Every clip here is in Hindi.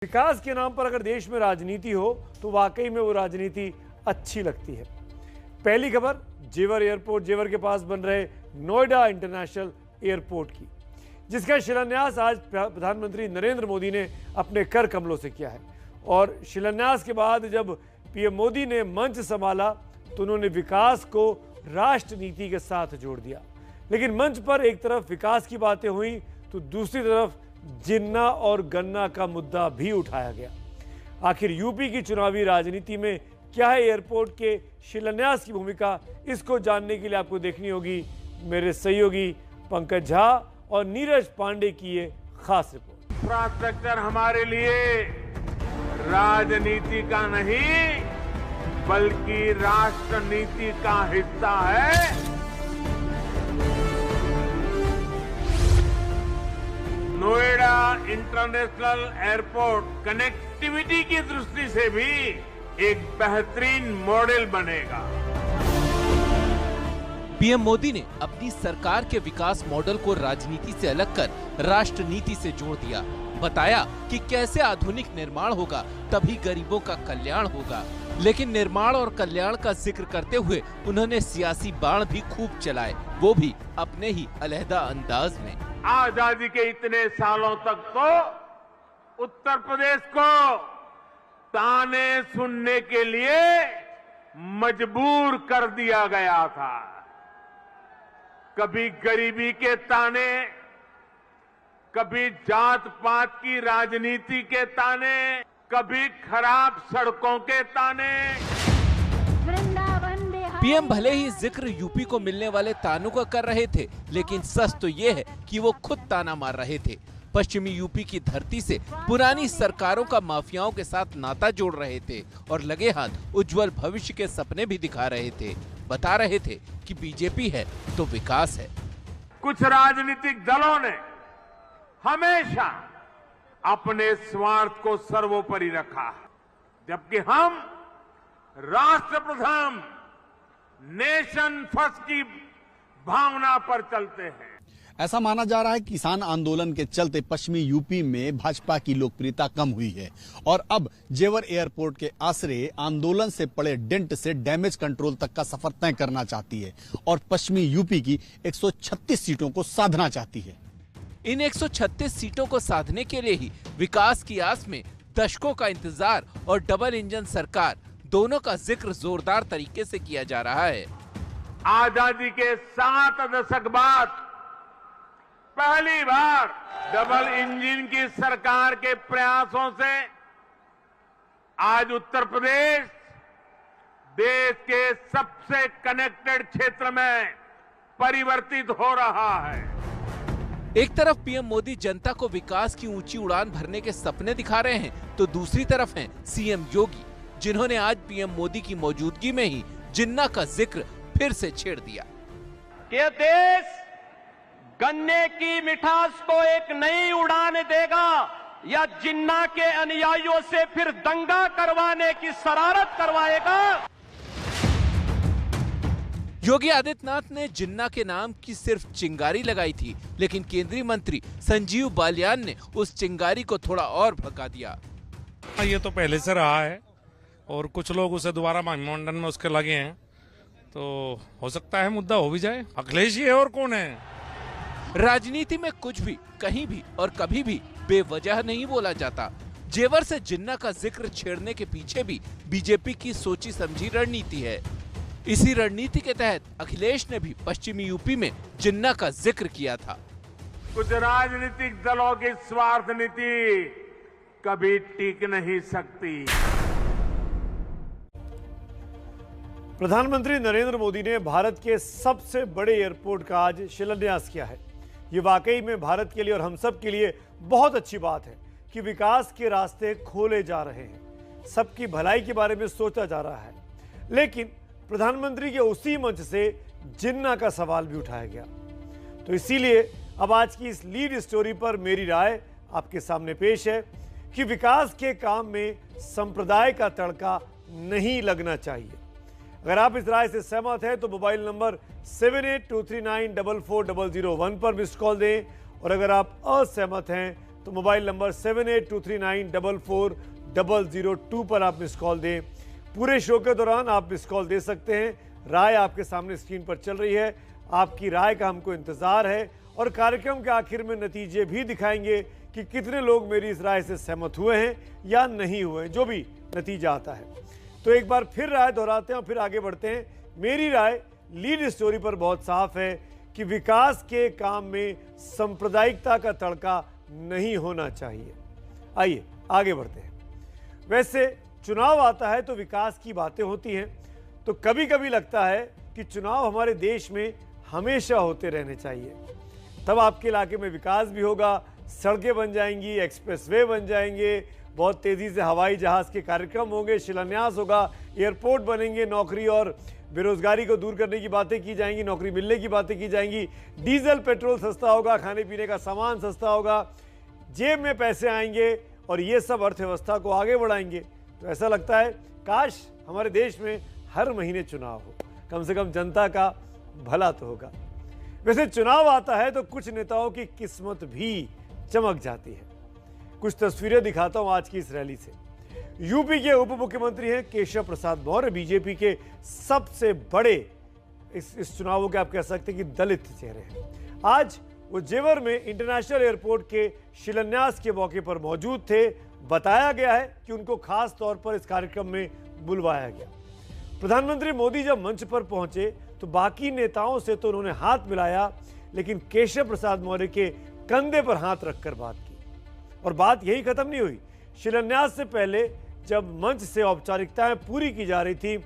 विकास के नाम पर अगर देश में राजनीति हो तो वाकई में वो राजनीति अच्छी लगती है। पहली खबर जेवर एयरपोर्ट, जेवर के पास बन रहे नोएडा इंटरनेशनल एयरपोर्ट की, जिसका शिलान्यास आज प्रधानमंत्री नरेंद्र मोदी ने अपने कर कमलों से किया है। और शिलान्यास के बाद जब पीएम मोदी ने मंच संभाला तो उन्होंने विकास को राष्ट्र नीति के साथ जोड़ दिया। लेकिन मंच पर एक तरफ विकास की बातें हुई तो दूसरी तरफ जिन्ना और गन्ना का मुद्दा भी उठाया गया। आखिर यूपी की चुनावी राजनीति में क्या है एयरपोर्ट के शिलान्यास की भूमिका, इसको जानने के लिए आपको देखनी होगी मेरे सहयोगी पंकज झा और नीरज पांडे की ये खास रिपोर्ट। इंफ्रास्ट्रक्चर हमारे लिए राजनीति का नहीं बल्कि राष्ट्र नीति का हिस्सा है। नोएडा इंटरनेशनल एयरपोर्ट कनेक्टिविटी की दृष्टि से भी एक बेहतरीन मॉडल बनेगा। पीएम मोदी ने अपनी सरकार के विकास मॉडल को राजनीति से अलग कर राष्ट्र नीति से जोड़ दिया। बताया कि कैसे आधुनिक निर्माण होगा तभी गरीबों का कल्याण होगा। लेकिन निर्माण और कल्याण का जिक्र करते हुए उन्होंने सियासी बाण भी खूब चलाए, वो भी अपने ही अलहदा अंदाज में। आजादी के इतने सालों तक तो उत्तर प्रदेश को ताने सुनने के लिए मजबूर कर दिया गया था। कभी गरीबी के ताने, कभी जात पात की राजनीति के ताने, कभी खराब सड़कों के ताने। पीएम भले ही जिक्र यूपी को मिलने वाले तानों का कर रहे थे, लेकिन सच तो ये है कि वो खुद ताना मार रहे थे। पश्चिमी यूपी की धरती से पुरानी सरकारों का माफियाओं के साथ नाता जोड़ रहे थे और लगे हाथ उज्जवल भविष्य के सपने भी दिखा रहे थे। बता रहे थे कि बीजेपी है तो विकास है। कुछ राजनीतिक दलों ने हमेशा अपने स्वार्थ को सर्वोपरि रखा है, जबकि हम राष्ट्र प्रथम नेशन फर्स्ट की भावना पर चलते हैं। ऐसा माना जा रहा है कि किसान आंदोलन के चलते पश्चिमी यूपी में भाजपा की लोकप्रियता कम हुई है और अब जेवर एयरपोर्ट के आसरे आंदोलन से पड़े डेंट से डैमेज कंट्रोल तक का सफर तय करना चाहती है और पश्चिमी यूपी की 136 सीटों को साधना चाहती है। इन 136 सीटों को साधने के लिए ही विकास की आस में दशकों का इंतजार और डबल इंजन सरकार दोनों का जिक्र जोरदार तरीके से किया जा रहा है। आजादी के 7 दशक बाद पहली बार डबल इंजन की सरकार के प्रयासों से आज उत्तर प्रदेश देश के सबसे कनेक्टेड क्षेत्र में परिवर्तित हो रहा है। एक तरफ पीएम मोदी जनता को विकास की ऊंची उड़ान भरने के सपने दिखा रहे हैं तो दूसरी तरफ हैं सीएम योगी, जिन्होंने आज पीएम मोदी की मौजूदगी में ही जिन्ना का जिक्र फिर से छेड़ दिया। कि देश गन्ने की मिठास को एक नई उड़ान देगा या जिन्ना के अनुयायियों से फिर दंगा करवाने की शरारत करवाएगा। योगी आदित्यनाथ ने जिन्ना के नाम की सिर्फ चिंगारी लगाई थी, लेकिन केंद्रीय मंत्री संजीव बालियान ने उस चिंगारी को थोड़ा और भड़का दिया। ये तो पहले से रहा है और कुछ लोग उसे दोबारा महामंडन में उसके लगे हैं, तो हो सकता है मुद्दा हो भी जाए। अखिलेश ही है और कौन है। राजनीति में कुछ भी कहीं भी और कभी भी बेवजह नहीं बोला जाता। जेवर से जिन्ना का जिक्र छेड़ने के पीछे भी बीजेपी की सोची समझी रणनीति है। इसी रणनीति के तहत अखिलेश ने भी पश्चिमी यूपी में जिन्ना का जिक्र किया था। कुछ राजनीतिक दलों की स्वार्थ नीति कभी टिक नहीं सकती। प्रधानमंत्री नरेंद्र मोदी ने भारत के सबसे बड़े एयरपोर्ट का आज शिलान्यास किया है। ये वाकई में भारत के लिए और हम सब के लिए बहुत अच्छी बात है कि विकास के रास्ते खोले जा रहे हैं, सबकी भलाई के बारे में सोचा जा रहा है। लेकिन प्रधानमंत्री के उसी मंच से जिन्ना का सवाल भी उठाया गया। तो इसीलिए अब आज की इस लीड स्टोरी पर मेरी राय आपके सामने पेश है कि विकास के काम में संप्रदाय का तड़का नहीं लगना चाहिए। अगर आप इस राय से सहमत हैं तो मोबाइल नंबर 7823944001 पर मिस्ड कॉल दें और अगर आप असहमत हैं तो मोबाइल नंबर 7823944002 पर आप मिस कॉल दें। पूरे शो के दौरान आप मिस कॉल दे सकते हैं। राय आपके सामने स्क्रीन पर चल रही है, आपकी राय का हमको इंतजार है और कार्यक्रम के आखिर में नतीजे भी दिखाएंगे कि कितने लोग मेरी इस राय से सहमत हुए हैं या नहीं हुए, जो भी नतीजा आता है। तो एक बार फिर राय दोहराते हैं और फिर आगे बढ़ते हैं। मेरी राय लीड स्टोरी पर बहुत साफ है कि विकास के काम में सांप्रदायिकता का तड़का नहीं होना चाहिए। आइए आगे बढ़ते हैं। वैसे चुनाव आता है तो विकास की बातें होती हैं, तो कभी कभी लगता है कि चुनाव हमारे देश में हमेशा होते रहने चाहिए। तब आपके इलाके में विकास भी होगा, सड़कें बन जाएंगी, एक्सप्रेसवे बन जाएंगे, बहुत तेजी से हवाई जहाज के कार्यक्रम होंगे, शिलान्यास होगा, एयरपोर्ट बनेंगे, नौकरी और बेरोजगारी को दूर करने की बातें की जाएंगी, नौकरी मिलने की बातें की जाएंगी, डीजल पेट्रोल सस्ता होगा, खाने पीने का सामान सस्ता होगा, जेब में पैसे आएंगे और ये सब अर्थव्यवस्था को आगे बढ़ाएंगे। तो ऐसा लगता है काश हमारे देश में हर महीने चुनाव हो, कम से कम जनता का भला तो होगा। वैसे चुनाव आता है तो कुछ नेताओं की किस्मत भी चमक जाती है। कुछ तस्वीरें दिखाता हूं आज की इस रैली से। यूपी के उप मुख्यमंत्री हैं केशव प्रसाद मौर्य, बीजेपी के सबसे बड़े इस चुनावों के आप कह सकते हैं कि दलित चेहरे हैं। आज वो जेवर में इंटरनेशनल एयरपोर्ट के शिलान्यास के मौके पर मौजूद थे। बताया गया है कि उनको खास तौर पर इस कार्यक्रम में बुलवाया गया। प्रधानमंत्री मोदी जब मंच पर पहुंचे तो बाकी नेताओं से तो उन्होंने हाथ मिलाया, लेकिन केशव प्रसाद मौर्य के कंधे पर हाथ रखकर बात की। और बात यही खत्म नहीं हुई। शिलान्यास से पहले जब मंच से औपचारिकताएं पूरी की जा रही थी,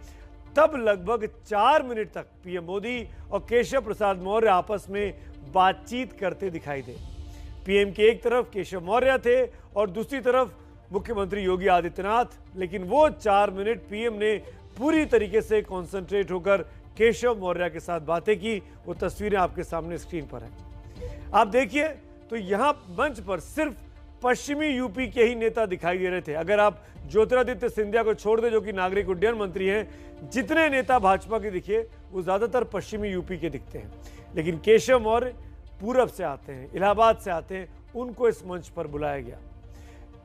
तब लगभग 4 मिनट तक पीएम मोदी और केशव प्रसाद मौर्य आपस में बातचीत करते दिखाई दे। पीएम के एक तरफ केशव मौर्य थे और दूसरी तरफ मुख्यमंत्री योगी आदित्यनाथ, लेकिन वो 4 मिनट पीएम ने पूरी तरीके से कॉन्सेंट्रेट होकर केशव मौर्य के साथ बातें की। वो तस्वीरें आपके सामने स्क्रीन पर हैं, आप देखिए। तो यहां मंच पर सिर्फ पश्चिमी यूपी के ही नेता दिखाई दे रहे थे। अगर आप ज्योतिरादित्य सिंधिया को छोड़ दें, जो कि नागरिक उड्डयन मंत्री हैं, जितने नेता भाजपा के दिखे वो ज्यादातर पश्चिमी यूपी के दिखते हैं। लेकिन केशव मौर्य पूरब से आते हैं, इलाहाबाद से आते हैं, उनको इस मंच पर बुलाया गया।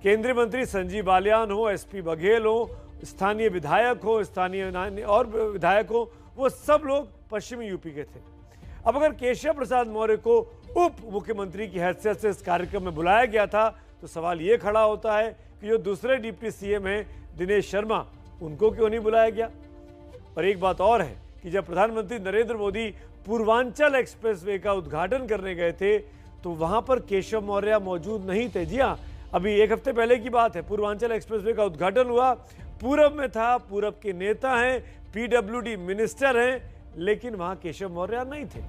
केंद्रीय मंत्री संजीव बालियान हो, एसपी बघेल हो, स्थानीय विधायक हो, स्थानीय और विधायक हो, वो सब लोग पश्चिमी यूपी के थे। अब अगर केशव प्रसाद मौर्य को उप मुख्यमंत्री की हैसियत से इस कार्यक्रम में बुलाया गया था, तो सवाल ये खड़ा होता है कि जो दूसरे डिप्टी सीएम हैं दिनेश शर्मा, उनको क्यों नहीं बुलाया गया। और एक बात और है कि जब प्रधानमंत्री नरेंद्र मोदी पूर्वांचल एक्सप्रेसवे का उद्घाटन करने गए थे, तो वहां पर केशव मौर्य मौजूद नहीं थे। जी हाँ, अभी एक हफ्ते पहले की बात है, पूर्वांचल एक्सप्रेसवे का उद्घाटन हुआ, पूरब में था, पूरब के नेता हैं, पीडब्ल्यूडी मिनिस्टर हैं, लेकिन वहां केशव मौर्य नहीं थे।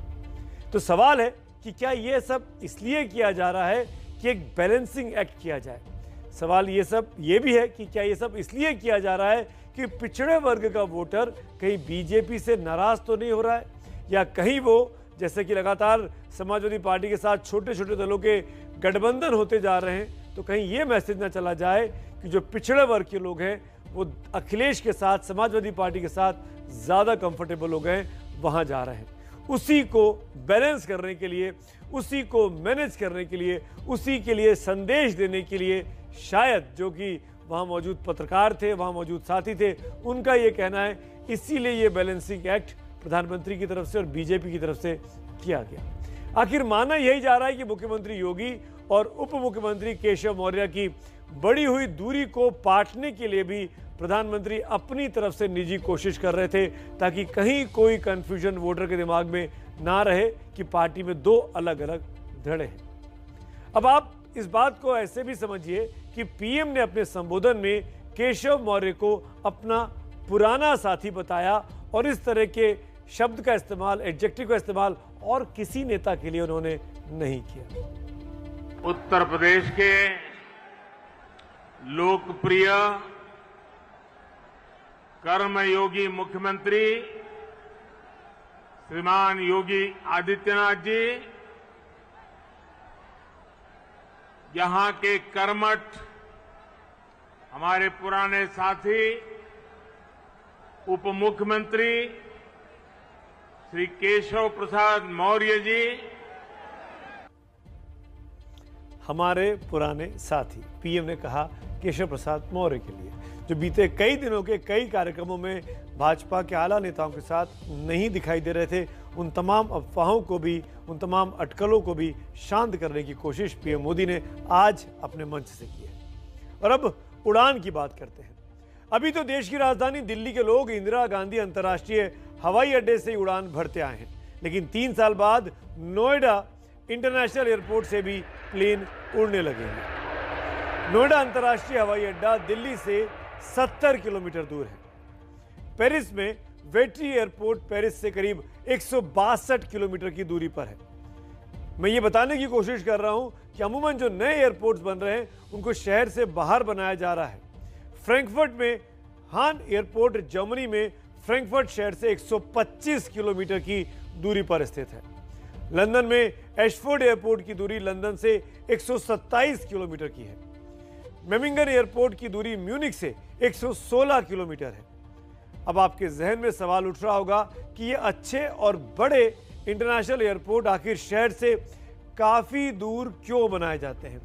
तो सवाल है कि क्या यह सब इसलिए किया जा रहा है कि एक बैलेंसिंग एक्ट किया जाए। सवाल ये भी है कि क्या ये सब इसलिए किया जा रहा है कि पिछड़े वर्ग का वोटर कहीं बीजेपी से नाराज तो नहीं हो रहा है, या कहीं वो जैसे कि लगातार समाजवादी पार्टी के साथ छोटे छोटे दलों के गठबंधन होते जा रहे हैं, तो कहीं ये मैसेज ना चला जाए कि जो पिछड़े वर्ग के लोग हैं वो अखिलेश के साथ, समाजवादी पार्टी के साथ ज़्यादा कंफर्टेबल हो गए, वहाँ जा रहे हैं। उसी को बैलेंस करने के लिए, उसी को मैनेज करने के लिए, उसी के लिए संदेश देने के लिए शायद जो कि वहाँ मौजूद पत्रकार थे, वहाँ मौजूद साथी थे, उनका ये कहना है इसीलिए ये बैलेंसिंग एक्ट प्रधानमंत्री की तरफ से और बीजेपी की तरफ से किया गया। आखिर माना यही जा रहा है कि मुख्यमंत्री योगी और उप मुख्यमंत्री केशव मौर्य की बढ़ी हुई दूरी को पाटने के लिए भी प्रधानमंत्री अपनी तरफ से निजी कोशिश कर रहे थे, ताकि कहीं कोई कंफ्यूजन वोटर के दिमाग में ना रहे कि पार्टी में दो अलग अलग धड़े हैं। अब आप इस बात को ऐसे भी समझिए कि पीएम ने अपने संबोधन में केशव मौर्य को अपना पुराना साथी बताया, और इस तरह के शब्द का इस्तेमाल, एडजेक्टिव का इस्तेमाल और किसी नेता के लिए उन्होंने नहीं किया। उत्तर प्रदेश के लोकप्रिय कर्मयोगी मुख्यमंत्री श्रीमान योगी आदित्यनाथ जी यहां के कर्मठ हमारे पुराने साथी उप मुख्यमंत्री श्री केशव प्रसाद मौर्य जी। हमारे पुराने साथी, पीएम ने कहा केशव प्रसाद मौर्य के लिए, जो बीते कई दिनों के कई कार्यक्रमों में भाजपा के आला नेताओं के साथ नहीं दिखाई दे रहे थे। उन तमाम अफवाहों को भी, उन तमाम अटकलों को भी शांत करने की कोशिश पीएम मोदी ने आज अपने मंच से की है। और अब उड़ान की बात करते हैं। अभी तो देश की राजधानी दिल्ली के लोग इंदिरा गांधी अंतर्राष्ट्रीय हवाई अड्डे से उड़ान भरते आए हैं, लेकिन 3 साल बाद नोएडा इंटरनेशनल एयरपोर्ट से भी प्लेन उड़ने लगेंगे। नोएडा अंतर्राष्ट्रीय हवाई अड्डा दिल्ली से 70 किलोमीटर दूर है। पेरिस में वेट्री एयरपोर्ट पेरिस से करीब 162 किलोमीटर की दूरी पर है। मैं ये बताने की कोशिश कर रहा हूं कि अमूमन जो नए एयरपोर्ट्स बन रहे हैं उनको शहर से बाहर बनाया जा रहा है। फ्रैंकफर्ट में हान एयरपोर्ट जर्मनी में फ्रैंकफर्ट शहर से 125 किलोमीटर की दूरी पर स्थित है। लंदन में एशफोर्ड एयरपोर्ट की दूरी लंदन से 127 किलोमीटर की है। मेमिंगन एयरपोर्ट की दूरी म्यूनिख से 116 किलोमीटर है। अब आपके जहन में सवाल उठ रहा होगा कि ये अच्छे और बड़े इंटरनेशनल एयरपोर्ट आखिर शहर से काफ़ी दूर क्यों बनाए जाते हैं,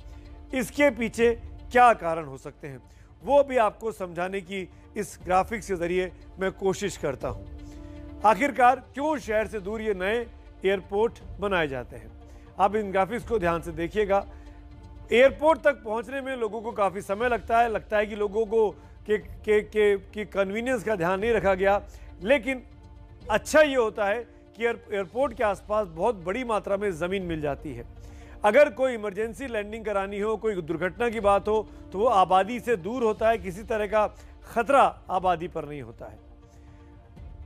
इसके पीछे क्या कारण हो सकते हैं, वो भी आपको समझाने की इस ग्राफिक्स के जरिए मैं कोशिश करता हूं। आखिरकार क्यों शहर से दूर ये नए एयरपोर्ट बनाए जाते हैं। आप इन ग्राफिक्स को ध्यान से देखिएगा। एयरपोर्ट तक पहुंचने में लोगों को काफ़ी समय लगता है कि लोगों को कि कन्वीनियंस का ध्यान नहीं रखा गया, लेकिन अच्छा ये होता है कि एयरपोर्ट के आसपास बहुत बड़ी मात्रा में ज़मीन मिल जाती है। अगर कोई इमरजेंसी लैंडिंग करानी हो, कोई दुर्घटना की बात हो, तो वो आबादी से दूर होता है, किसी तरह का खतरा आबादी पर नहीं होता है।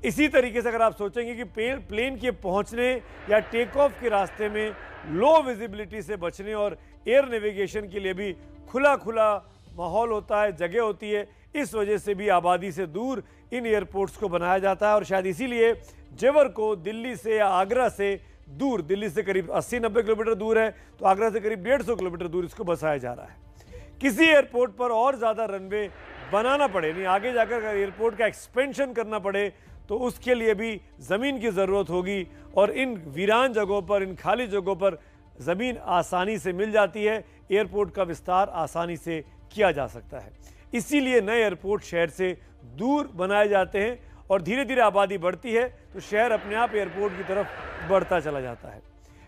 इसी तरीके से अगर आप सोचेंगे कि प्लेन के पहुंचने या टेक ऑफ के रास्ते में लो विजिबिलिटी से बचने और एयर नेविगेशन के लिए भी खुला माहौल होता है, जगह होती है, इस वजह से भी आबादी से दूर इन एयरपोर्ट्स को बनाया जाता है। और शायद इसीलिए जेवर को दिल्ली से या आगरा से दूर, दिल्ली से करीब 80-90 किलोमीटर दूर है, तो आगरा से करीब 150 किलोमीटर दूर इसको बसाया जा रहा है। किसी एयरपोर्ट पर और ज़्यादा रनवे बनाना पड़े, नहीं आगे जाकर एयरपोर्ट का एक्सपेंशन करना पड़े, तो उसके लिए भी ज़मीन की ज़रूरत होगी। और इन वीरान जगहों पर, इन खाली जगहों पर ज़मीन आसानी से मिल जाती है, एयरपोर्ट का विस्तार आसानी से किया जा सकता है। इसीलिए नए एयरपोर्ट शहर से दूर बनाए जाते हैं और धीरे धीरे आबादी बढ़ती है तो शहर अपने आप एयरपोर्ट की तरफ बढ़ता चला जाता है।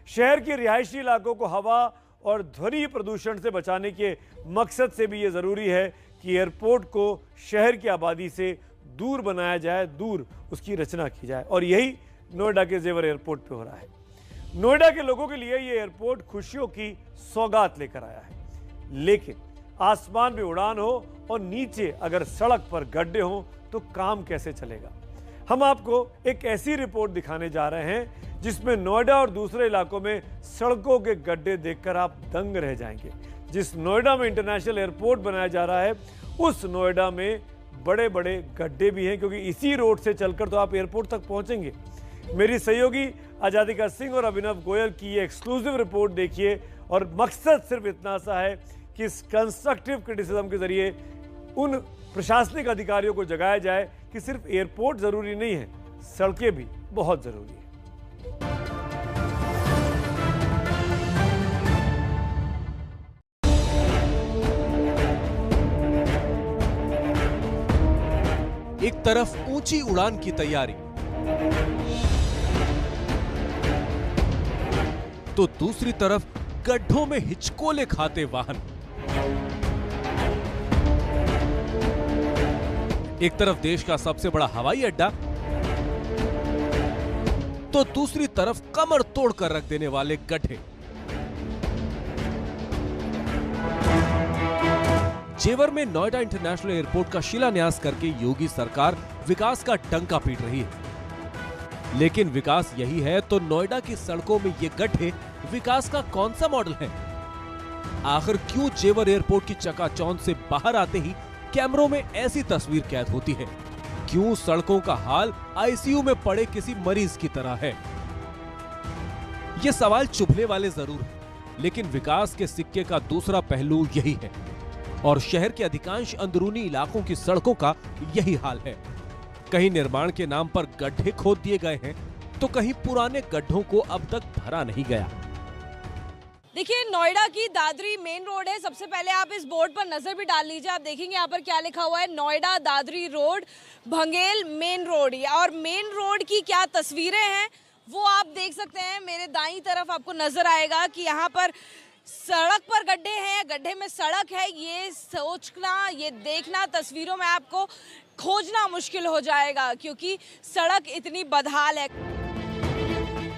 शहर के रिहायशी इलाकों को हवा और ध्वनि प्रदूषण से बचाने के मकसद से भी ये ज़रूरी है कि एयरपोर्ट को शहर की आबादी से दूर बनाया जाए, दूर उसकी रचना की जाए। और यही नोएडा के जेवर एयरपोर्ट पे हो रहा है। नोएडा के लोगों के लिए ये एयरपोर्ट खुशियों की सौगात लेकर आया है, लेकिन आसमान में उड़ान हो और नीचे अगर सड़क पर गड्ढे हों तो काम कैसे चलेगा। हम आपको एक ऐसी रिपोर्ट दिखाने जा रहे हैं जिसमें नोएडा और दूसरे इलाकों में सड़कों के गड्ढे देखकर आप दंग रह जाएंगे। जिस नोएडा में इंटरनेशनल एयरपोर्ट बनाया जा रहा है, उस नोएडा में बड़े बड़े गड्ढे भी हैं, क्योंकि इसी रोड से चलकर तो आप एयरपोर्ट तक पहुंचेंगे। मेरी सहयोगी आजादिका सिंह और अभिनव गोयल की ये एक्सक्लूसिव रिपोर्ट देखिए, और मकसद सिर्फ इतना सा है कि इस कंस्ट्रक्टिव क्रिटिसिज्म के जरिए उन प्रशासनिक अधिकारियों को जगाया जाए कि सिर्फ एयरपोर्ट जरूरी नहीं है, सड़कें भी बहुत जरूरी है। एक तरफ ऊंची उड़ान की तैयारी, तो दूसरी तरफ गड्ढों में हिचकोले खाते वाहन। एक तरफ देश का सबसे बड़ा हवाई अड्डा, तो दूसरी तरफ कमर तोड़कर रख देने वाले गड्ढे। जेवर में नोएडा इंटरनेशनल एयरपोर्ट का शिलान्यास करके योगी सरकार विकास का डंका पीट रही है। लेकिन विकास यही है तो नोएडा की सड़कों में ये गड्ढे विकास का कौन सा मॉडल है? आखिर क्यों जेवर एयरपोर्ट की चकाचौंध से बाहर आते ही कैमरों में ऐसी तस्वीर कैद होती है? क्यों सड़कों का हाल आईसीयू में पड़े किसी मरीज की तरह है? ये सवाल चुभने वाले जरूर हैं, लेकिन विकास के सिक्के का दूसरा पहलू यही है, और शहर के अधिकांश अंदरूनी इलाकों की सड़कों का यही हाल है। कहीं निर्माण के नाम पर गड्ढे खोद दिए गए हैं, तो कहीं पुराने गड्ढों को अब तक भरा नहीं गया। देखिए, नोएडा की दादरी मेन रोड है। सबसे पहले आप इस बोर्ड पर नजर भी डाल लीजिए। आप देखेंगे यहाँ पर क्या लिखा हुआ है, Noida Dadri road Bhangel main road. और मेन रोड की क्या तस्वीरें हैं वो आप देख सकते हैं। मेरे दाईं तरफ आपको नजर आएगा कि यहाँ पर सड़क पर गड्ढे हैं, गड्ढे में सड़क है। ये सोचना, ये देखना तस्वीरों में आपको खोजना मुश्किल हो जाएगा, क्योंकि सड़क इतनी बदहाल है।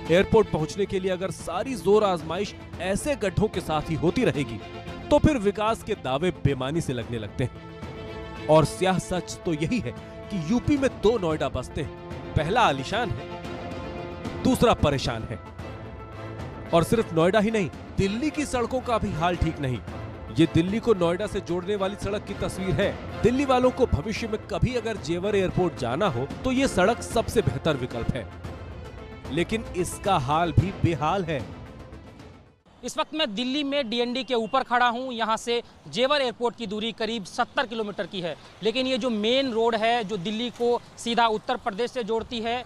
एयरपोर्ट पहुंचने के लिए अगर सारी जोर आजमाइश ऐसे गड्ढों के साथ ही होती रहेगी तो फिर विकास के दावे बेमानी से लगने लगते हैं। और स्याह सच तो यही है कि यूपी में 2 नोएडा बसते हैं। पहला आलीशान है, दूसरा परेशान है। और सिर्फ नोएडा ही नहीं, दिल्ली की सड़कों का भी हाल ठीक नहीं। ये दिल्ली को नोएडा से जोड़ने वाली सड़क की तस्वीर है। दिल्ली वालों को भविष्य में कभी अगर जेवर एयरपोर्ट जाना हो तो ये सड़क सबसे बेहतर विकल्प है, लेकिन इसका हाल भी बेहाल है। इस वक्त मैं दिल्ली में डीएनडी के ऊपर खड़ा हूं। यहां से जेवर एयरपोर्ट की दूरी करीब 70 किलोमीटर की है, लेकिन ये जो मेन रोड है जो दिल्ली को सीधा उत्तर प्रदेश से जोड़ती है,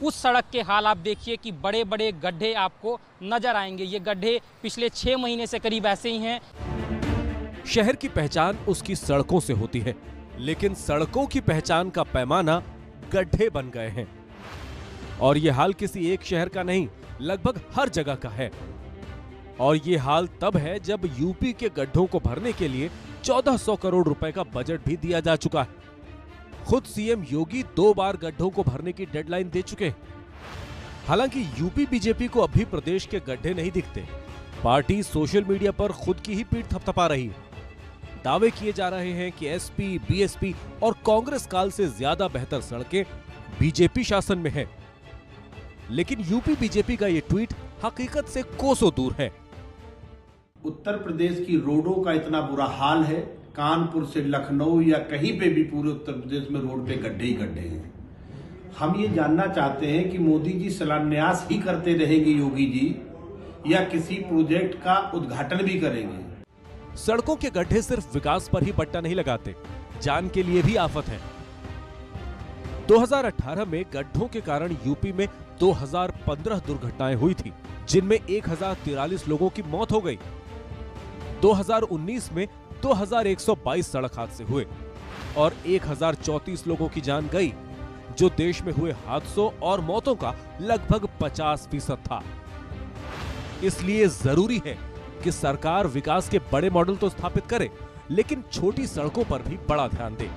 उस सड़क के हाल आप देखिए कि बड़े बड़े गड्ढे आपको नजर आएंगे। ये गड्ढे पिछले 6 महीने से करीब ऐसे ही हैं। शहर की पहचान उसकी सड़कों से होती है, लेकिन सड़कों की पहचान का पैमाना गड्ढे बन गए हैं। और ये हाल किसी एक शहर का नहीं, लगभग हर जगह का है। और ये हाल तब है जब यूपी के गड्ढों को भरने के लिए 1400 करोड़ रुपए का बजट भी दिया जा चुका है। खुद सीएम योगी 2 बार गड्ढों को भरने की डेडलाइन दे चुके हैं। हालांकि यूपी बीजेपी को अभी प्रदेश के गड्ढे नहीं दिखते। पार्टी सोशल मीडिया पर खुद की ही पीठ थपथपा रही है। दावे किए जा रहे हैं कि एसपी, बीएसपी और कांग्रेस काल से ज्यादा बेहतर सड़कें बीजेपी शासन में है। लेकिन यूपी बीजेपी का ये ट्वीट हकीकत से कोसों दूर है। उत्तर प्रदेश की रोडों का इतना बुरा हाल है, कानपुर से लखनऊ या कहीं पे भी पूरे उत्तर प्रदेश में रोड पे गड्ढे ही गड्ढे हैं। हम ये जानना चाहते हैं कि मोदी जी शिलान्यास ही करते रहेंगे योगी जी, या किसी प्रोजेक्ट का उद्घाटन भी करेंगे। सड़कों के गड्ढे सिर्फ विकास पर ही पट्टा नहीं लगाते, जान के लिए भी आफत है। 2018 में गड्ढों के कारण यूपी में 2015 दुर्घटनाएं हुई थी, जिनमें 1043 लोगों की मौत हो गई। 2019 में 2122 सड़क हादसे हुए और 1034 लोगों की जान गई, जो देश में हुए हादसों और मौतों का लगभग 50% था। इसलिए जरूरी है कि सरकार विकास के बड़े मॉडल तो स्थापित करे, लेकिन छोटी सड़कों पर भी बड़ा ध्यान दे।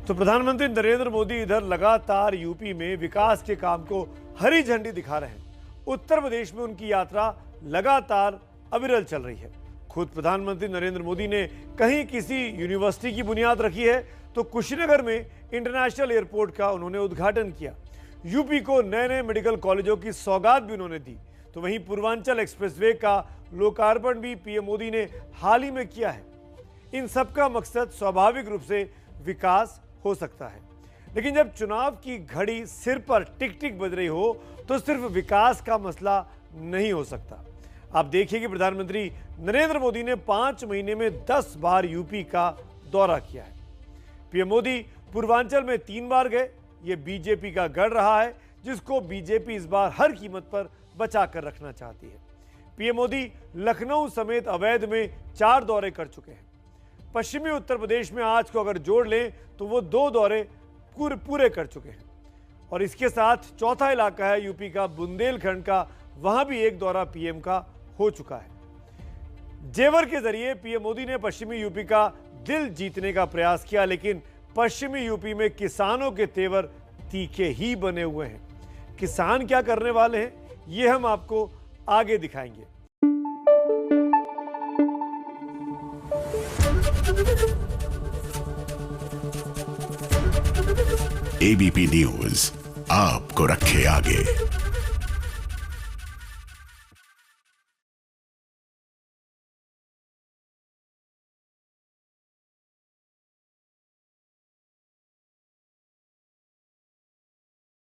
तो प्रधानमंत्री नरेंद्र मोदी इधर लगातार यूपी में विकास के काम को हरी झंडी दिखा रहे हैं। उत्तर प्रदेश में उनकी यात्रा लगातार अविरल चल रही है। खुद प्रधानमंत्री नरेंद्र मोदी ने कहीं किसी यूनिवर्सिटी की बुनियाद रखी है तो कुशीनगर में इंटरनेशनल एयरपोर्ट का उन्होंने उद्घाटन किया। यूपी को नए नए मेडिकल कॉलेजों की सौगात भी उन्होंने दी। तो वहीं पूर्वांचल एक्सप्रेसवे का लोकार्पण भी पीएम मोदी ने हाल ही में किया है। इन सब का मकसद स्वाभाविक रूप से विकास हो सकता है, लेकिन जब चुनाव की घड़ी सिर पर टिक टिक बज रही हो तो सिर्फ विकास का मसला नहीं हो सकता। आप देखिए कि प्रधानमंत्री नरेंद्र मोदी ने 5 महीने में 10 बार यूपी का दौरा किया है। पीएम मोदी पूर्वांचल में 3 बार गए। ये बीजेपी का गढ़ रहा है, जिसको बीजेपी इस बार हर कीमत पर बचा कर रखना चाहती है। पीएम मोदी लखनऊ समेत अवैध में 4 दौरे कर चुके हैं। पश्चिमी उत्तर प्रदेश में आज को अगर जोड़ लें तो वो 2 दौरे पूरे कर चुके हैं। और इसके साथ चौथा इलाका है यूपी का बुंदेलखंड का, वहां भी 1 दौरा पीएम का हो चुका है। जेवर के जरिए पीएम मोदी ने पश्चिमी यूपी का दिल जीतने का प्रयास किया, लेकिन पश्चिमी यूपी में किसानों के तेवर तीखे ही बने हुए हैं। किसान क्या करने वाले हैं ये हम आपको आगे दिखाएंगे। एबीपी न्यूज आपको रखे आगे।